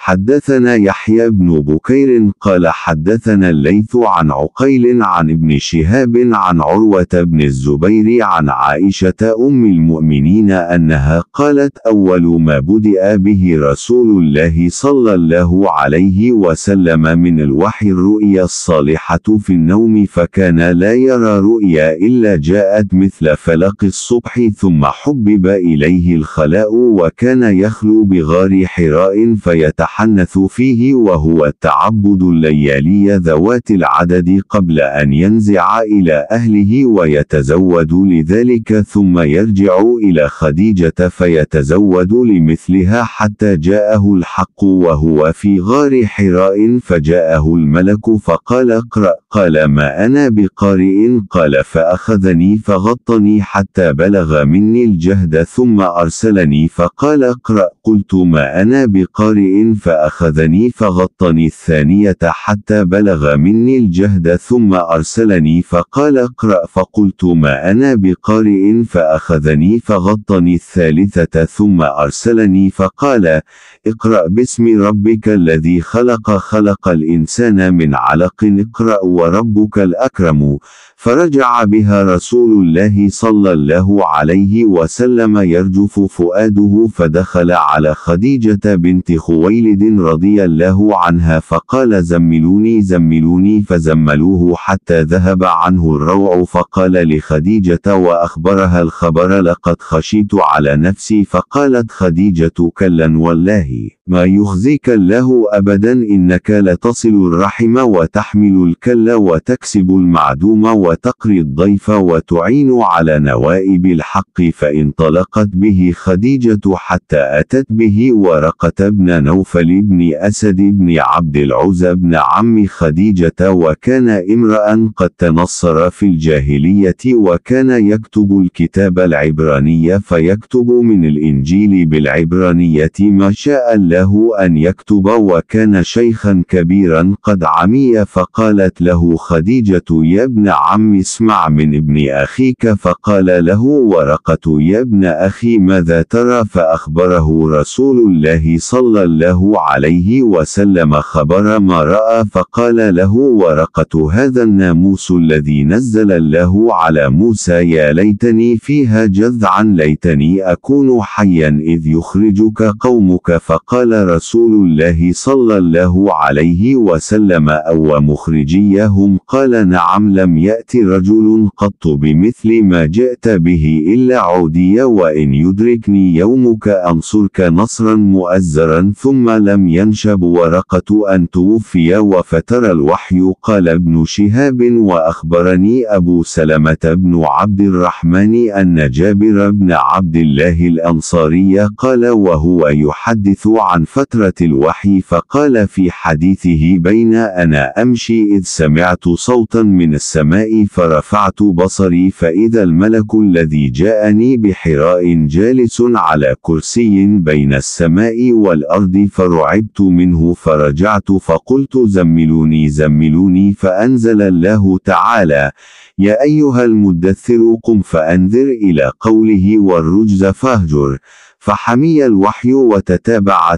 حدثنا يحيى بن بكير قال حدثنا الليث عن عقيل عن ابن شهاب عن عروة بن الزبير عن عائشة أم المؤمنين أنها قالت أول ما بدأ به رسول الله صلى الله عليه وسلم من الوحي الرؤيا الصالحة في النوم، فكان لا يرى رؤيا إلا جاءت مثل فلق الصبح، ثم حبب إليه الخلاء، وكان يخلو بغار حراء فيتحنث فيه، وهو التعبد الليالي ذوات العدد قبل أن ينزع إلى أهله ويتزود لذلك، ثم يرجع إلى خديجة فيتزود لمثلها حتى جاءه الحق وهو في غار حراء، فجاءه الملك فقال اقرأ، قال ما أنا بقارئ، قال فأخذني فغطني حتى بلغ مني الجهد ثم أرسلني فقال اقرأ، قلت ما أنا بقارئ، فأخذني فغطني الثانية حتى بلغ مني الجهد ثم أرسلني فقال اقرأ، فقلت ما أنا بقارئ، فأخذني فغطني الثالثة ثم أرسلني فقال اقرأ باسم ربك الذي خلق، خلق الإنسان من علق، اقرأ وربك الأكرم. فرجع بها رسول الله صلى الله عليه وسلم يرجف فؤاده، فدخل على خديجة بنت خويلد رضي الله عنها فقال زملوني زملوني، فزملوه حتى ذهب عنه الروع، فقال لخديجة وأخبرها الخبر لقد خشيت على نفسي، فقالت خديجة كلا والله ما يخزيك الله أبدا، إنك لتصل الرحم وتحمل الكل وتكسب المعدوم وتقري الضيف وتعين على نوائب الحق. فانطلقت به خديجة حتى أتت به ورقة بن نوفل بن أسد بن عبد العزى بن عم خديجة، وكان امرأ قد تنصر في الجاهلية، وكان يكتب الكتاب العبراني، فيكتب من الإنجيل بالعبرانية ما شاء له أن يكتب، وكان شيخا كبيرا قد عمي. فقالت له خديجة يا ابن عم اسمع من ابن أخيك، فقال له ورقة يا ابن أخي ماذا ترى، فأخبره رسول الله صلى الله عليه وسلم خبر ما رأى، فقال له ورقة هذا الناموس الذي نزل الله على موسى، يا ليتني فيها جذعا، ليتني أكون حيا إذ يخرجك قومك. فقال رسول الله صلى الله عليه وسلم أو مخرجيهم؟ قال نعم، لم يأت رجل قط بمثل ما جئت به إلا عودي، وإن يدركني يومك أنصرك نصرا مؤزرا. ثم لم ينشب ورقة أن توفي وفتر الوحي. قال ابن شهاب وأخبرني أبو سلمة بن عبد الرحمن أن جابر بن عبد الله الأنصاري قال وهو يحدث عن فترة الوحي، فقال في حديثه بين أنا أمشي إذ سمعت صوتا من السماء فرفعت بصري فإذا الملك الذي جاءني بحراء جالس على كرسي بين السماء والأرض، فرعبت منه فرجعت فقلت زملوني زملوني، فأنزل الله تعالى يا أيها المدثر قم فأنذر إلى قوله والرجز فاهجر. فحمي الوحي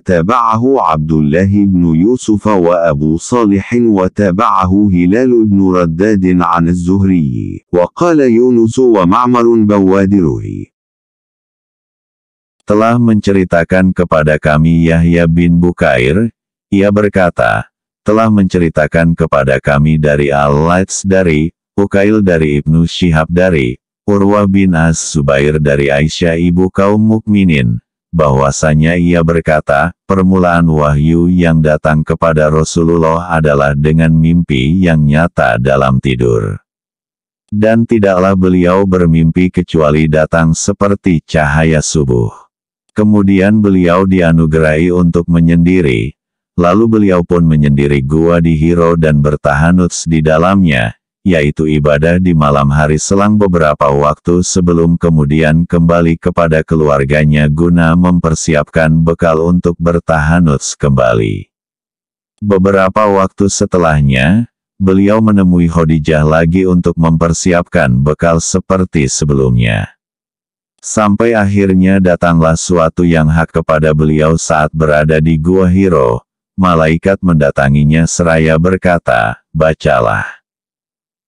تابعه عبد الله بن يوسف وأبو صالح، وتابعه هلال بن رداد عن الزهري، وقال يونس ومعمر بوادره. Telah menceritakan kepada kami Yahya bin Bukair, ia berkata, telah menceritakan kepada kami dari Al-Laits dari Ukail dari Ibnu Syihab dari Urwah bin Az-Zubair dari Aisyah ibu kaum mukminin, bahwasanya ia berkata, permulaan wahyu yang datang kepada Rasulullah adalah dengan mimpi yang nyata dalam tidur. Dan tidaklah beliau bermimpi kecuali datang seperti cahaya subuh. Kemudian beliau dianugerahi untuk menyendiri, lalu beliau pun menyendiri gua di Hiro dan bertahanuts di dalamnya, yaitu ibadah di malam hari selang beberapa waktu sebelum kemudian kembali kepada keluarganya guna mempersiapkan bekal untuk bertahanuts kembali. Beberapa waktu setelahnya, beliau menemui Khadijah lagi untuk mempersiapkan bekal seperti sebelumnya. Sampai akhirnya datanglah suatu yang hak kepada beliau saat berada di Gua Hiro, malaikat mendatanginya seraya berkata, "Bacalah."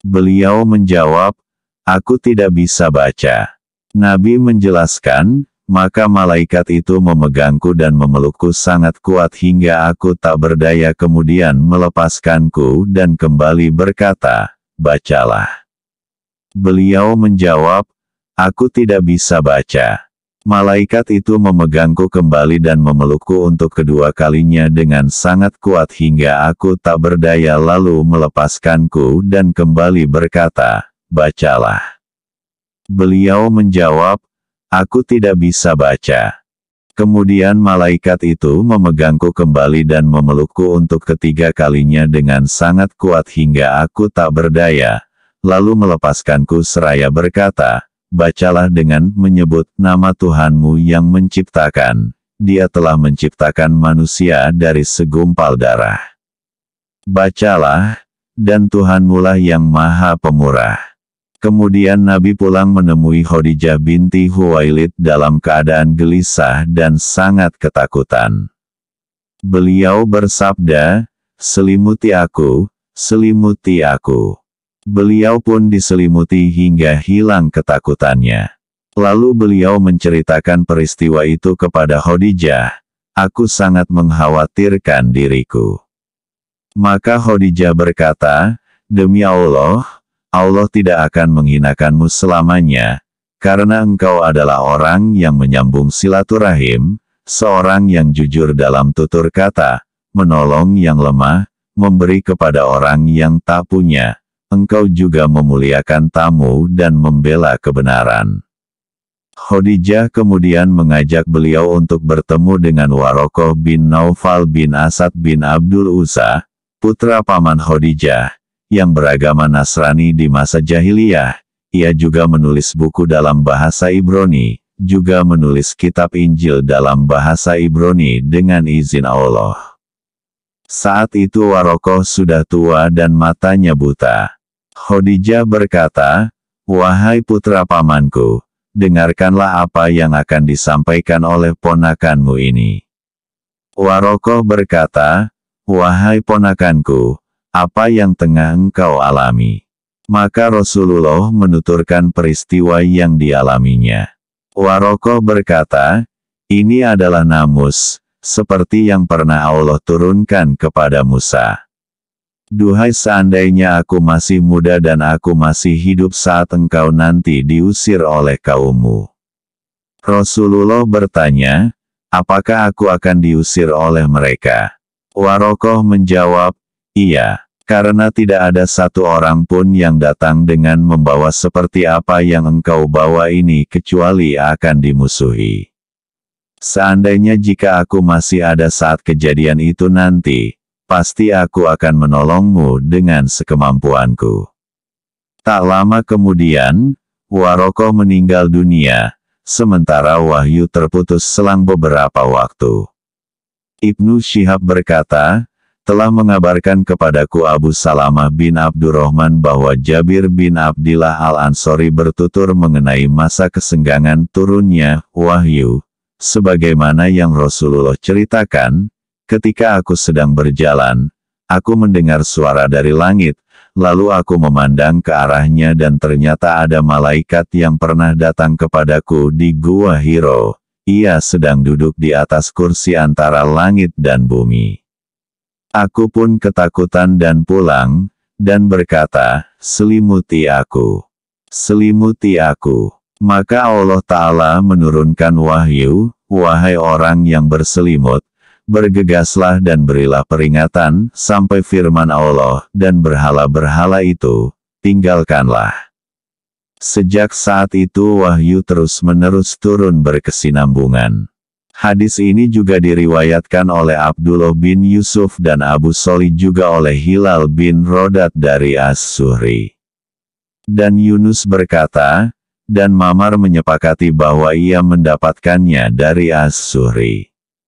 Beliau menjawab, "Aku tidak bisa baca." Nabi menjelaskan, maka malaikat itu memegangku dan memelukku sangat kuat hingga aku tak berdaya, kemudian melepaskanku dan kembali berkata, "Bacalah." Beliau menjawab, "Aku tidak bisa baca." Malaikat itu memegangku kembali dan memelukku untuk kedua kalinya dengan sangat kuat hingga aku tak berdaya, lalu melepaskanku dan kembali berkata, "Bacalah." Beliau menjawab, "Aku tidak bisa baca." Kemudian malaikat itu memegangku kembali dan memelukku untuk ketiga kalinya dengan sangat kuat hingga aku tak berdaya, lalu melepaskanku seraya berkata, "Bacalah dengan menyebut nama Tuhanmu yang menciptakan. Dia telah menciptakan manusia dari segumpal darah. Bacalah, dan Tuhanmulah yang Maha Pemurah." Kemudian Nabi pulang menemui Khadijah binti Khuwailid dalam keadaan gelisah dan sangat ketakutan. Beliau bersabda, "Selimuti aku, selimuti aku." Beliau pun diselimuti hingga hilang ketakutannya. Lalu beliau menceritakan peristiwa itu kepada Khadijah. "Aku sangat mengkhawatirkan diriku." Maka Khadijah berkata, "Demi Allah, Allah tidak akan menghinakanmu selamanya, karena engkau adalah orang yang menyambung silaturahim, seorang yang jujur dalam tutur kata, menolong yang lemah, memberi kepada orang yang tak punya. Engkau juga memuliakan tamu dan membela kebenaran." Khadijah kemudian mengajak beliau untuk bertemu dengan Warokoh bin Naufal bin Asad bin Abdul Uzza, putra paman Khadijah, yang beragama Nasrani di masa jahiliyah. Ia juga menulis buku dalam bahasa Ibrani, juga menulis kitab Injil dalam bahasa Ibrani dengan izin Allah. Saat itu Warokoh sudah tua dan matanya buta. Khadijah berkata, "Wahai putra pamanku, dengarkanlah apa yang akan disampaikan oleh ponakanmu ini." Warokoh berkata, "Wahai ponakanku, apa yang tengah engkau alami?" Maka Rasulullah menuturkan peristiwa yang dialaminya. Warokoh berkata, "Ini adalah namus, seperti yang pernah Allah turunkan kepada Musa. Duhai seandainya aku masih muda dan aku masih hidup saat engkau nanti diusir oleh kaummu." Rasulullah bertanya, "Apakah aku akan diusir oleh mereka?" Warokoh menjawab, "Iya, karena tidak ada satu orang pun yang datang dengan membawa seperti apa yang engkau bawa ini kecuali akan dimusuhi. Seandainya jika aku masih ada saat kejadian itu nanti, pasti aku akan menolongmu dengan sekemampuanku." Tak lama kemudian, Warokoh meninggal dunia, sementara wahyu terputus selang beberapa waktu. Ibnu Syihab berkata, "Telah mengabarkan kepadaku Abu Salamah bin Abdurrahman bahwa Jabir bin Abdillah al-Ansori bertutur mengenai masa kesenggangan turunnya wahyu, sebagaimana yang Rasulullah ceritakan, ketika aku sedang berjalan, aku mendengar suara dari langit, lalu aku memandang ke arahnya dan ternyata ada malaikat yang pernah datang kepadaku di Gua Hiro. Ia sedang duduk di atas kursi antara langit dan bumi. Aku pun ketakutan dan pulang, dan berkata, 'Selimuti aku. Selimuti aku.' Maka Allah Ta'ala menurunkan wahyu, 'Wahai orang yang berselimut, bergegaslah dan berilah peringatan,' sampai firman Allah, 'Dan berhala-berhala itu, tinggalkanlah.' Sejak saat itu wahyu terus-menerus turun berkesinambungan. Hadis ini juga diriwayatkan oleh Abdullah bin Yusuf dan Abu Sholih juga oleh Hilal bin Rodat dari As-Suhri. Dan Yunus berkata, dan Mamar menyepakati bahwa ia mendapatkannya dari As-Suhri.